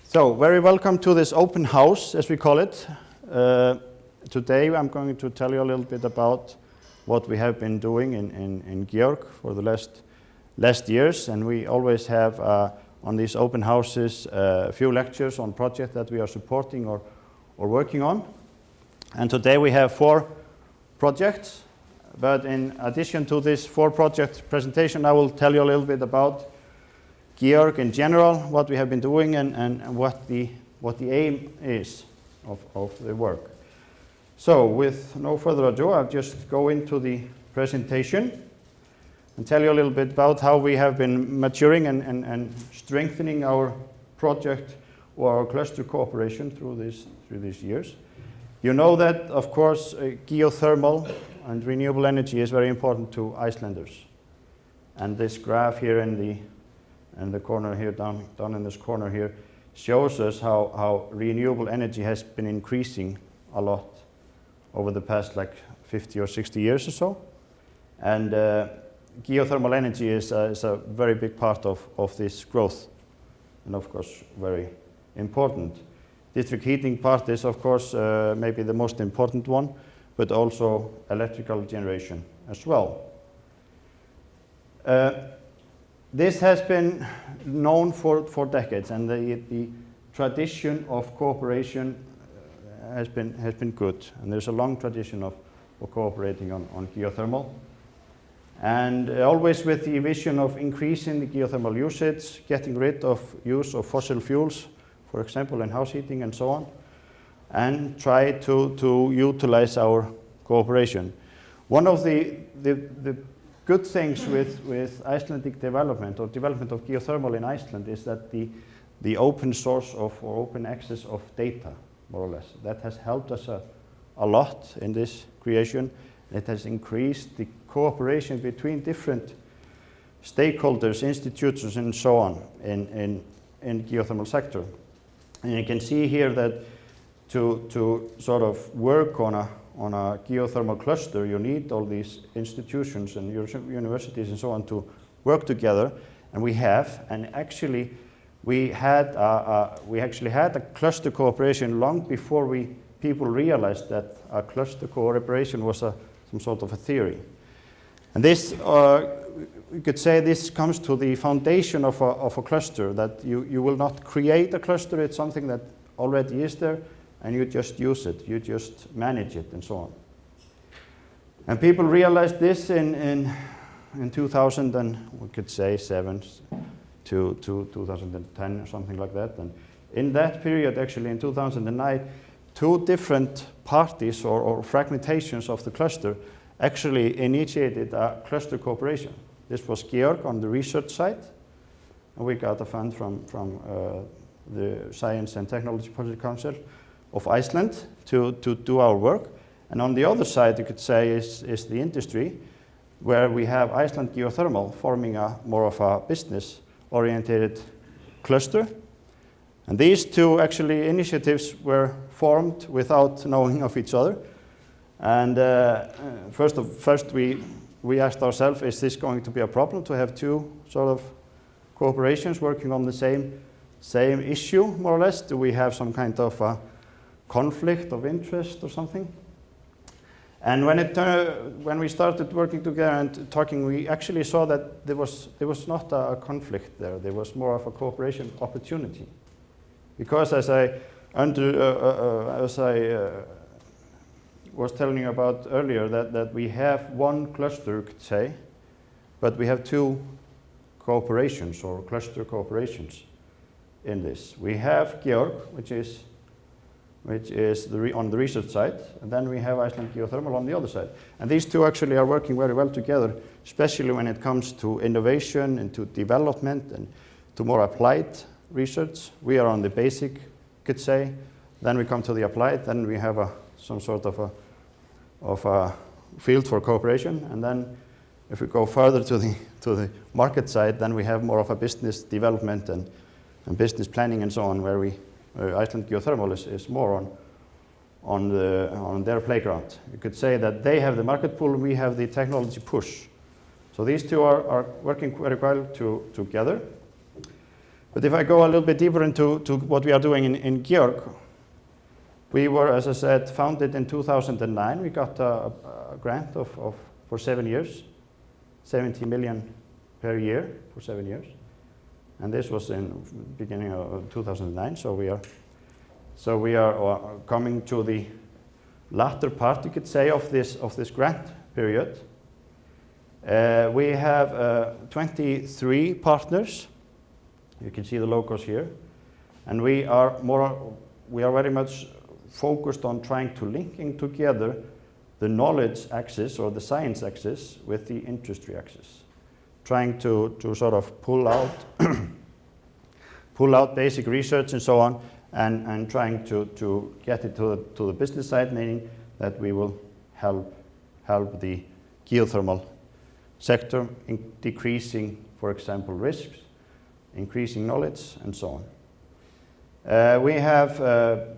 So, very welcome to this open house, as we call it. Today I'm going to tell you a little bit about what we have been doing in Georg for the last years, and we always have on these open houses a few lectures on projects that we are supporting or working on. And today we have 4 projects, but in addition to this 4 project presentation, I will tell you a little bit about Georg in general, what we have been doing, and what the aim is of the work. So, with no further ado, I'll just go into the presentation and tell you a little bit about how we have been maturing and strengthening our project or our cluster cooperation through these years. You know that, of course, geothermal and renewable energy is very important to Icelanders. And this graph here in the corner here, down in this corner here, shows us how renewable energy has been increasing a lot over the past like 50 or 60 years or so. And geothermal energy is a very big part of this growth, and of course very important. District heating part is, of course, maybe the most important one, but also electrical generation as well. This has been known for decades, and the tradition of cooperation has been good, and there's a long tradition of cooperating on geothermal, and always with the vision of increasing the geothermal usage, getting rid of use of fossil fuels, for example, in house heating and so on, and try to utilize our cooperation. One of the good things with Icelandic development or development of geothermal in Iceland is that the open source or open access of data, more or less, that has helped us a lot in this creation. It has increased the cooperation between different stakeholders, institutions, and so on in geothermal sector. And you can see here that to sort of work on a geothermal cluster, you need all these institutions and universities and so on to work together, and we have. And actually, we actually had a cluster cooperation long before people realized that a cluster cooperation was some sort of a theory. And this, you could say, this comes to the foundation of a cluster, that you will not create a cluster. It's something that already is there, and you just use it, you just manage it, and so on. And people realized this in 2000, and we could say 7 to 2010 or something like that. And in that period, actually in 2009, 2 different parties or fragmentations of the cluster actually initiated a cluster cooperation. This was Georg on the research side, and we got a fund from the Science and Technology Project Council of Iceland to do our work. And on the other side, you could say, is the industry, where we have Iceland Geothermal forming more of a business-oriented cluster. And these 2 actually initiatives were formed without knowing of each other. And first we asked ourselves, is this going to be a problem to have 2 sort of corporations working on the same issue, more or less? Do we have some kind of a conflict of interest or something? And when we started working together and talking, we actually saw that there was not a conflict there. There was more of a cooperation opportunity, because as I was telling you about earlier, that we have 1 cluster, you could say, but we have 2 cooperations or cluster cooperations in this. We have Georg, which is on the research side, and then we have Iceland Geothermal on the other side. And these 2 actually are working very well together, especially when it comes to innovation and to development and to more applied research. We are on the basic, could say, then we come to the applied, then we have some sort of a field for cooperation, and then if we go further to the market side, then we have more of a business development and business planning and so on, where Iceland Geothermal is more on their playground. You could say that they have the market pull, we have the technology push. So these 2 are working very well together. But if I go a little bit deeper into what we are doing in Georg, we were, as I said, founded in 2009. We got a grant for 7 years, 70 million per year for 7 years. And this was in beginning of 2009, so we are coming to the latter part, you could say, of this grant period. We have 23 partners. You can see the logos here, and we are very much focused on trying to linking together the knowledge axis or the science axis with the industry axis, trying to sort of pull out basic research and so on, and trying to get it to the business side, meaning that we will help the geothermal sector in decreasing, for example, risks, increasing knowledge, and so on. We have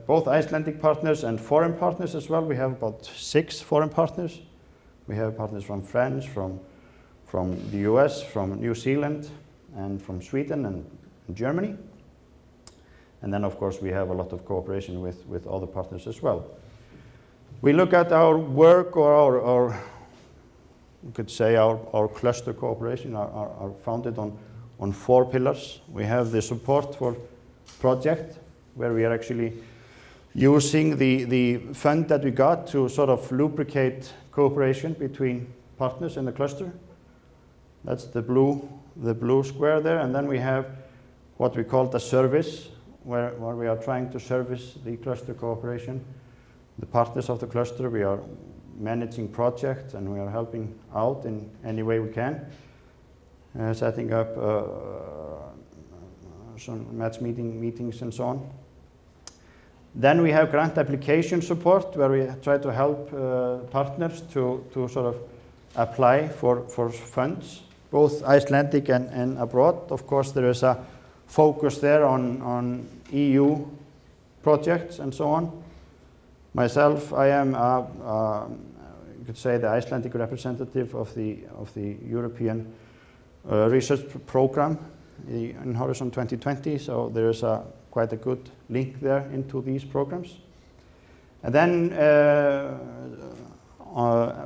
both Icelandic partners and foreign partners as well. We have about 6 foreign partners. We have partners from France, from the US, from New Zealand, and from Sweden and Germany. And then, of course, we have a lot of cooperation with other partners as well. We look at our work, or our you could say our cluster cooperation are founded on 4 pillars. We have the support for project, where we are actually using the fund that we got to sort of lubricate cooperation between partners in the cluster. That's the blue square there. And then we have what we call the service, where we are trying to service the cluster cooperation. The partners of the cluster, we are managing projects, and we are helping out in any way we can, setting up some match meetings and so on. Then we have grant application support, where we try to help partners to sort of apply for funds, both Icelandic and abroad. Of course, there is a focus there on EU projects and so on. Myself, I am you could say the Icelandic representative of the European research program in Horizon 2020, so there is quite a good link there into these programs. And then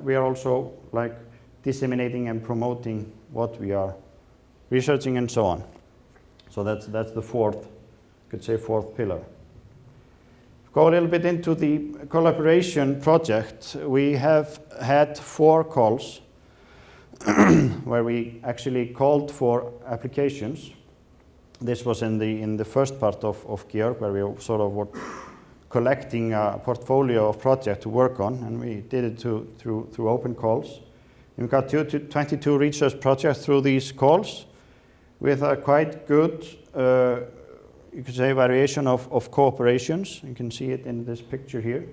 we are also like disseminating and promoting what we are researching and so on. So that's the fourth pillar. Go a little bit into the collaboration project. We have had 4 calls where we actually called for applications. This was in the first part of Georg, where we sort of were collecting a portfolio of projects to work on, and we did it through open calls. And we got 22 research projects through these calls, with a quite good you could say variation of cooperations. You can see it in this picture here.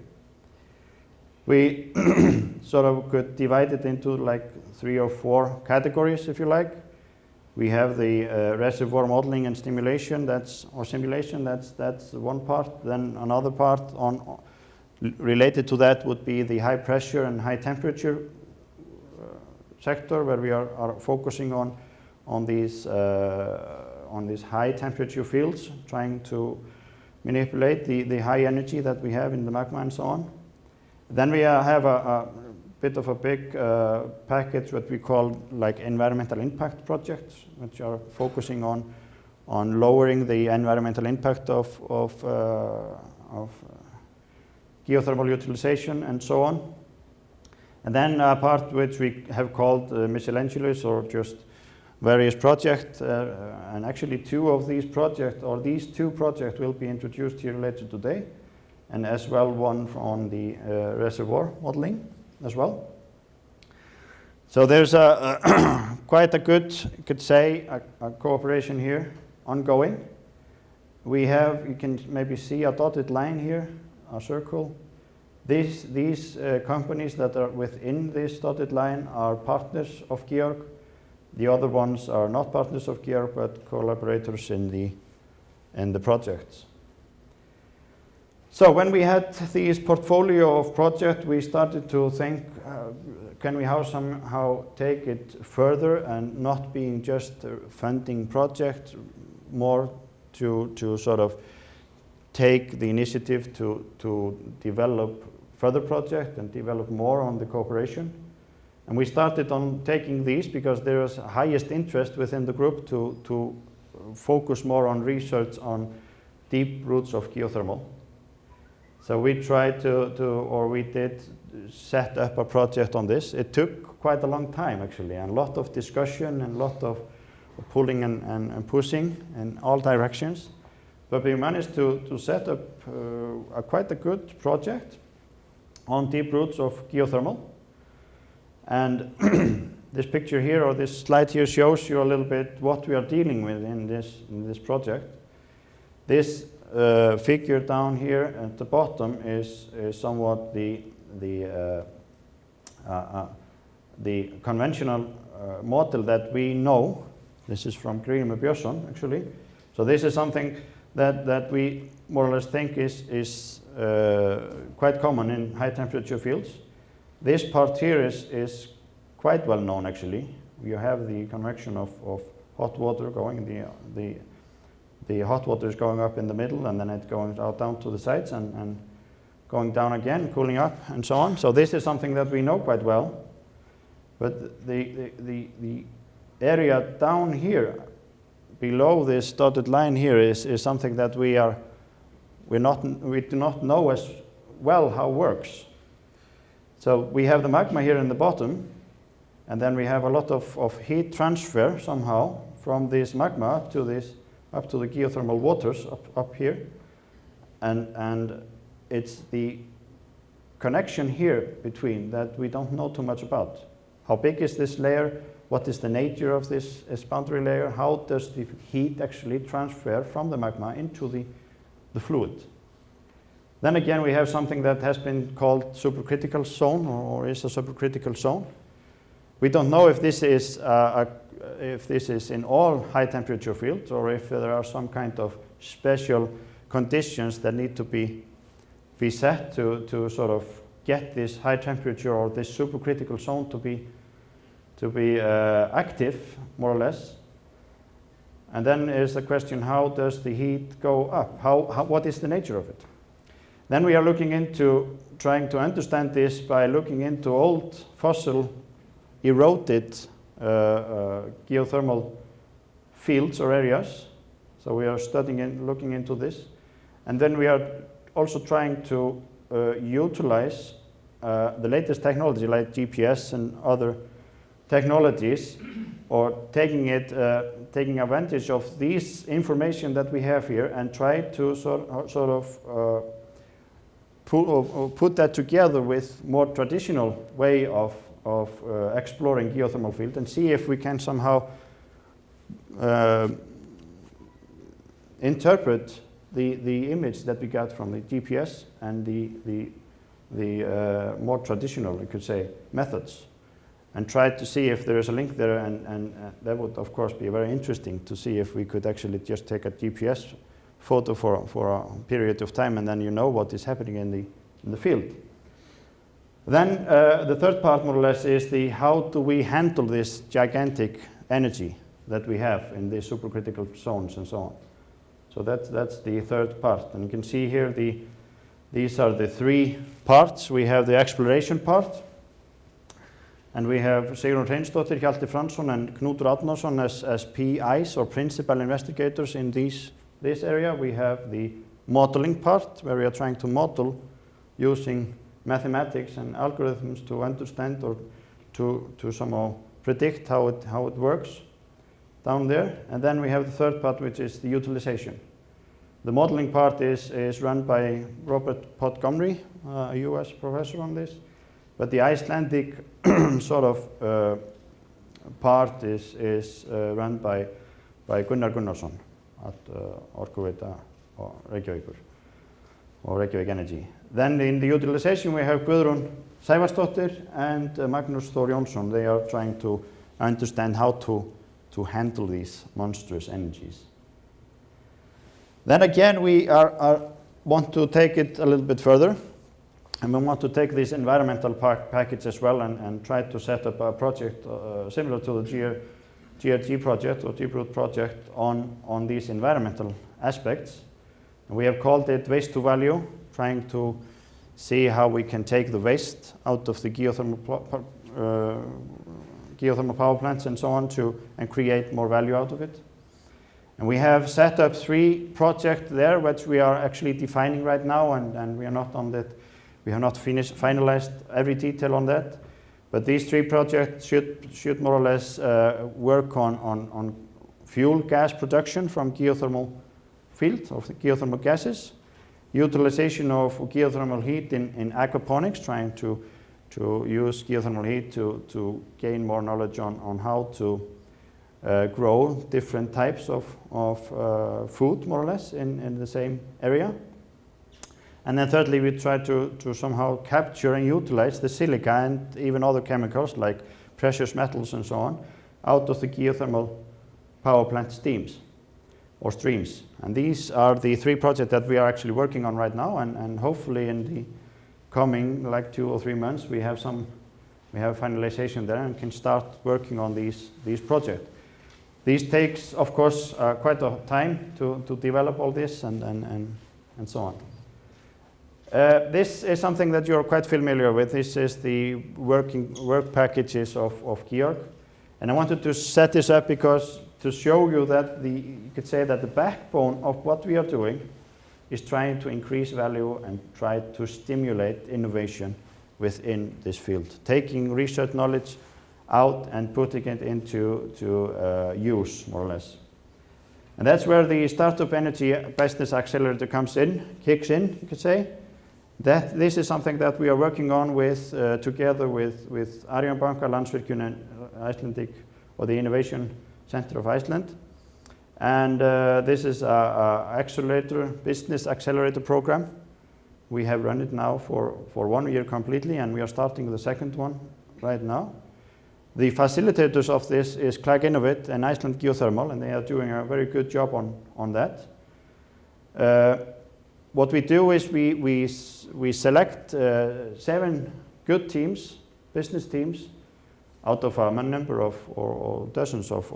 We sort of could divide it into like 3 or 4 categories, if you like. We have the reservoir modeling and simulation. That's one part. Then another part related to that would be the high pressure and high temperature sector, where we are focusing on these high temperature fields, trying to manipulate the high energy that we have in the magma and so on. Then we have a bit of a big package, what we call like environmental impact projects, which are focusing on lowering the environmental impact of geothermal utilization and so on. And then a part which we have called miscellaneous, or just various projects, and actually 2 of these projects, or these 2 projects, will be introduced here later today, and as well one on the reservoir modeling as well. So there's quite a good, you could say, a cooperation here ongoing. We have, you can maybe see a dotted line here, a circle. These companies that are within this dotted line are partners of Georg. The other ones are not partners of Georg, but collaborators in the projects. So when we had this portfolio of projects, we started to think, can we somehow take it further and not being just funding projects, more to sort of take the initiative to develop further project and develop more on the cooperation. And we started on taking these because there is highest interest within the group to focus more on research on deep roots of geothermal. So we tried we did set up a project on this. It took quite a long time actually, and a lot of discussion and a lot of pulling and pushing in all directions. But we managed to set up quite a good project on deep roots of geothermal. And this picture here, or this slide here, shows you a little bit what we are dealing with in this project. This figure down here at the bottom is somewhat the conventional model that we know. This is from Grímur Björnsson, actually. So this is something that we more or less think is quite common in high temperature fields. This part here is quite well known actually. You have the convection of hot water going, the hot water is going up in the middle and then it going out down to the sides and going down again, cooling up and so on. So this is something that we know quite well. But the area down here, below this dotted line here is something that we do not know as well how it works. So we have the magma here in the bottom, and then we have a lot of heat transfer somehow from this magma up to the geothermal waters up here, and it's the connection here between that we don't know too much about. How big is this layer? What is the nature of this boundary layer? How does the heat actually transfer from the magma into the fluid? Then again, we have something that has been called supercritical zone, or is a supercritical zone. We don't know if this is in all high temperature fields, or if there are some kind of special conditions that need to be set to sort of get this high temperature or this supercritical zone to be active, more or less. And then is the question, how does the heat go up? What is the nature of it? Then we are looking into trying to understand this by looking into old fossil eroded geothermal fields or areas. So we are studying and looking into this. And then we are also trying to utilize the latest technology like GPS and other technologies, or taking advantage of this information that we have here and try to sort of put that together with more traditional way of exploring geothermal field and see if we can somehow interpret the image that we got from the GPS and the more traditional, you could say, methods, and try to see if there is a link there, and that would of course be very interesting to see if we could actually just take a GPS photo for a period of time, and then you know what is happening in the field. Then the third part, more or less, is how do we handle this gigantic energy that we have in these supercritical zones and so on. So that's the third part, and you can see here these are the three parts. We have the exploration part, and we have Sigrún Hreinsdóttir, Hjalti Fransson, and Knútur Árnason as PIs, or principal investigators, in this area. We have the modeling part, where we are trying to model using mathematics and algorithms to understand or to somehow predict how it works down there. And then we have the third part, which is the utilization. The modeling part is run by Robert Montgomery, a US professor on this, but the Icelandic sort of part is run by Gunnar Gunnarsson at Orkuveita or Reykjavíkur, or Reykjavík Energy. Then in the utilization we have Guðrún Sævarsdóttir and Magnús Þór Jónsson. They are trying to understand how to handle these monstrous energies. Then again we want to take it a little bit further, and we want to take this environmental package as well and try to set up a project similar to the GRG project or Deep Root project on these environmental aspects. And we have called it waste to value, trying to see how we can take the waste out of the geothermal power plants and so on and create more value out of it. And we have set up 3 projects there, which we are actually defining right now, and we are not on that. We have not finalized every detail on that. But these 3 projects should more or less work on fuel gas production from geothermal field of the geothermal gases, utilization of geothermal heat in aquaponics, trying to use geothermal heat to gain more knowledge on how to grow different types of food, more or less, in the same area. And then thirdly, we try to somehow capture and utilize the silica and even other chemicals like precious metals and so on out of the geothermal power plant streams. And these are the 3 projects that we are actually working on right now, and hopefully in the coming like 2 or 3 months we have finalization there and can start working on these projects. These takes, of course, quite a time to develop all this and so on. This is something that you're quite familiar with. This is the work packages of Georg. And I wanted to set this up because to show you that you could say that the backbone of what we are doing is trying to increase value and try to stimulate innovation within this field, taking research knowledge out and putting it into use, more or less. And that's where the Startup Energy Business Accelerator kicks in, you could say. That this is something that we are working on together with Arion banka, Landsvirkjun, and Icelandic, or the Innovation Center of Iceland. And this is a business accelerator program. We have run it now for 1 year completely, and we are starting the second one right now. The facilitators of this is Clag Innovate and Iceland Geothermal, and they are doing a very good job on that. What we do is we select 7 good teams, business teams, out of a number of or dozens of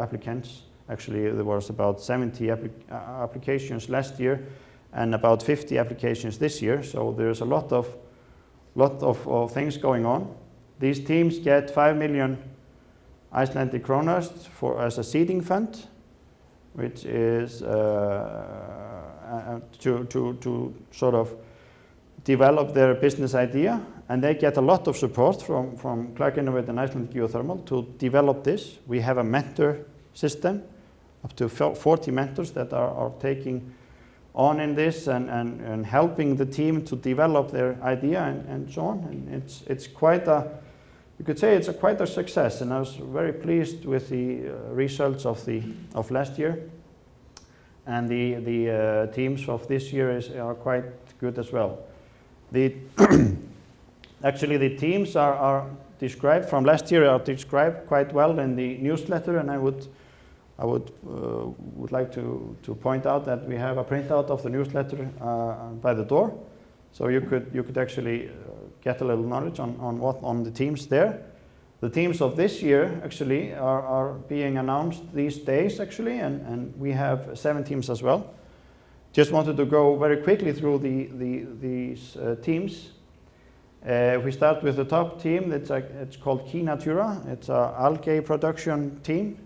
applicants. Actually, there was about 70 applications last year and about 50 applications this year. So there's a lot of things going on. These teams get 5 million Icelandic kronur as a seeding fund, which is to sort of develop their business idea, and they get a lot of support from Clag Innovate and Iceland Geothermal to develop this. We have a mentor system, up to 40 mentors that are taking on in this and helping the team to develop their idea and so on. And it's quite you could say it's quite a success, and I was very pleased with the results of last year. And the teams of this year are quite good as well. Actually, the teams are described from last year are described quite well in the newsletter, and I would like to point out that we have a printout of the newsletter by the door, so you could actually get a little knowledge on the teams there. The teams of this year actually are being announced these days actually, and we have 7 teams as well. Just wanted to go very quickly through these teams. We start with the top team. It's called Key Natura. It's an algae production team.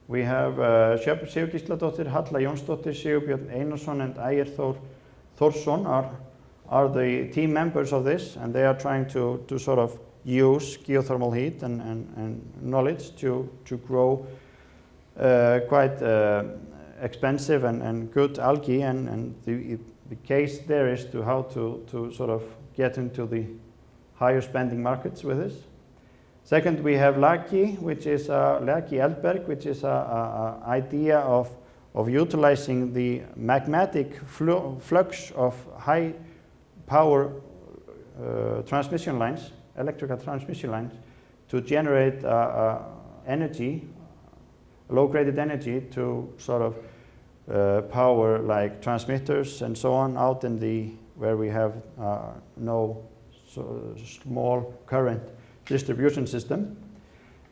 We have Sjöfn Sigurgísladóttir, Halla Jónsdóttir, Sigurbjörn Einarsson, and Ægir Þór Þórsson are the team members of this, and they are trying to sort of use geothermal heat and knowledge to grow quite expensive and good algae, and the case there is to how to sort of get into the higher spending markets with this. Second, we have Laki, which is Laki Eldberg, which is a idea of utilizing the magmatic flux of high power transmission lines, electrical transmission lines, to generate energy, low-graded energy to sort of power like transmitters and so on out in where we have no small current distribution system.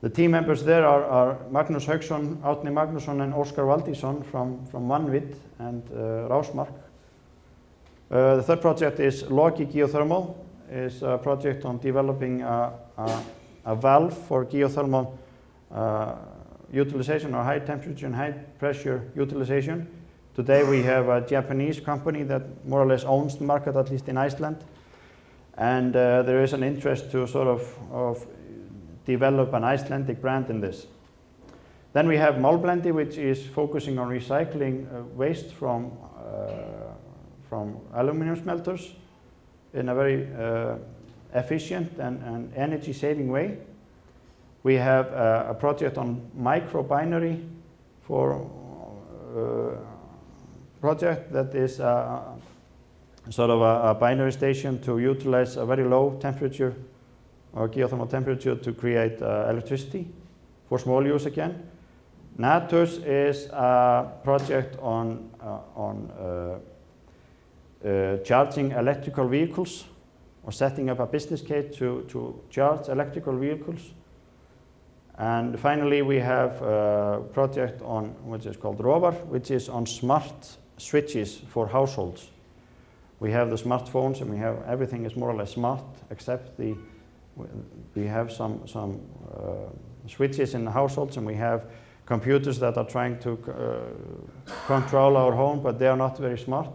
The team members there are Magnús Hauksson, Árni Magnússon, and Óskar Valdísson from Vanvid and Rásmark. The third project is Loki Geothermal. It's a project on developing a valve for geothermal utilization, or high temperature and high pressure utilization. Today we have a Japanese company that more or less owns the market, at least in Iceland. And there is an interest to sort of develop an Icelandic brand in this. Then we have Málmblendi, which is focusing on recycling waste from aluminum smelters in a very efficient and energy-saving way. We have a project on microbinary for project that is sort of a binary station to utilize a very low temperature or geothermal temperature to create electricity for small use again. Naturs is a project on charging electrical vehicles, or setting up a business case to charge electrical vehicles. And finally we have a project on which is called Rovar, which is on smart switches for households. We have the smartphones and we have everything is more or less smart, except we have some switches in the households, and we have computers that are trying to control our home, but they are not very smart.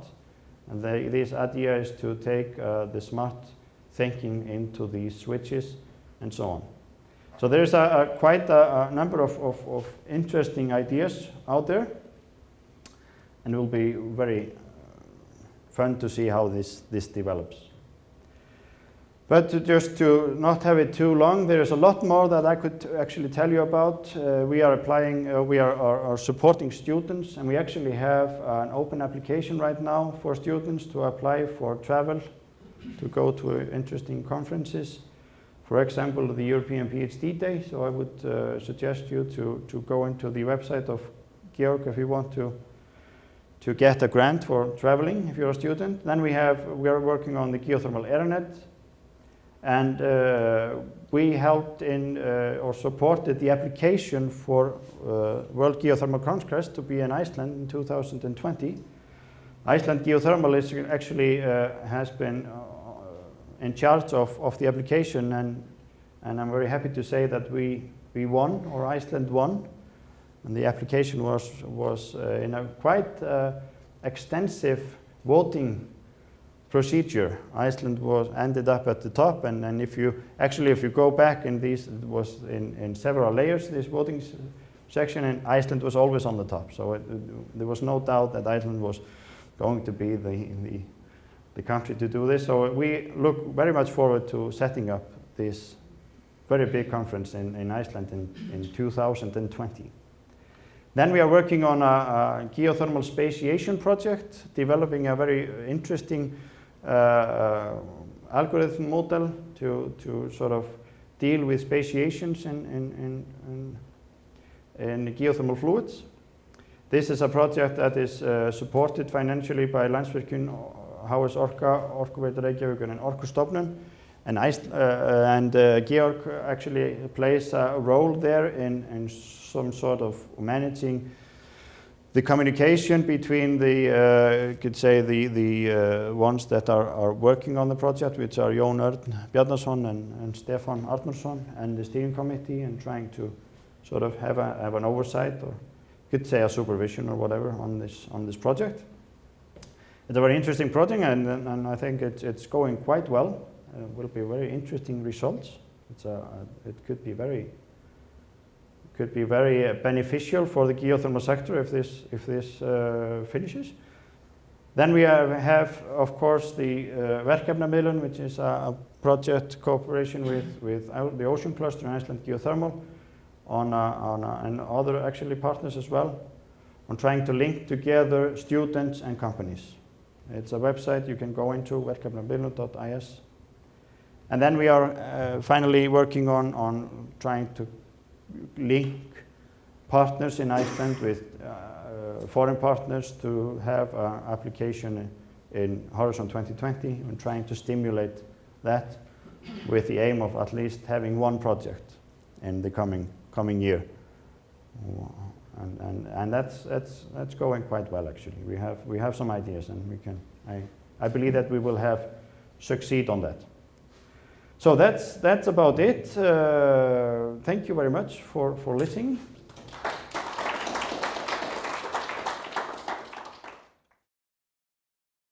And this idea is to take the smart thinking into these switches and so on. So there's quite a number of interesting ideas out there, and it will be very fun to see how this develops. But just to not have it too long, there is a lot more that I could actually tell you about. We are applying, we are supporting students, and we actually have an open application right now for students to apply for travel, to go to interesting conferences. For example, the European PhD Day. So I would suggest you to go into the website of Georg if you want to get a grant for traveling if you're a student. Then we are working on the geothermal AirNet. And we helped in or supported the application for World Geothermal Congress to be in Iceland in 2020. Iceland Geothermal is actually has been in charge of the application, and I'm very happy to say that we won, or Iceland won, and the application was in a quite extensive voting procedure. Iceland ended up at the top, and if you go back in these, it was in several layers, this voting section, and Iceland was always on the top. So there was no doubt that Iceland was going to be the country to do this. So we look very much forward to setting up this very big conference in Iceland in 2020. Then we are working on a geothermal spatiation project, developing a very interesting algorithm model to sort of deal with spatiations in geothermal fluids. This is a project that is supported financially by Landsvirkjun, HS Orka, Orkuveitu Reykjavíkur, and Orkustofnun. And Georg actually plays a role there in some sort of managing the communication between the, could say the ones that are working on the project, which are Jón Örn Bjarnason and Stefán Arnarsson, and the steering committee, and trying to sort of have an oversight, or could say a supervision or whatever on this project. It's a very interesting project, and I think it's going quite well. It will be very interesting results. It could be very beneficial for the geothermal sector if this finishes. Then we have of course the Verkefnamiðlun, which is a project cooperation with the Ocean Cluster and Iceland Geothermal and other actually partners as well, on trying to link together students and companies. It's a website you can go into, verkefnamiðlun.is. And then we are finally working on trying to link partners in Iceland with foreign partners to have an application in Horizon 2020, and trying to stimulate that with the aim of at least having one project in the coming year. And that's going quite well, actually. We have some ideas, and I believe that we will succeed on that. So that's about it. Thank you very much for listening.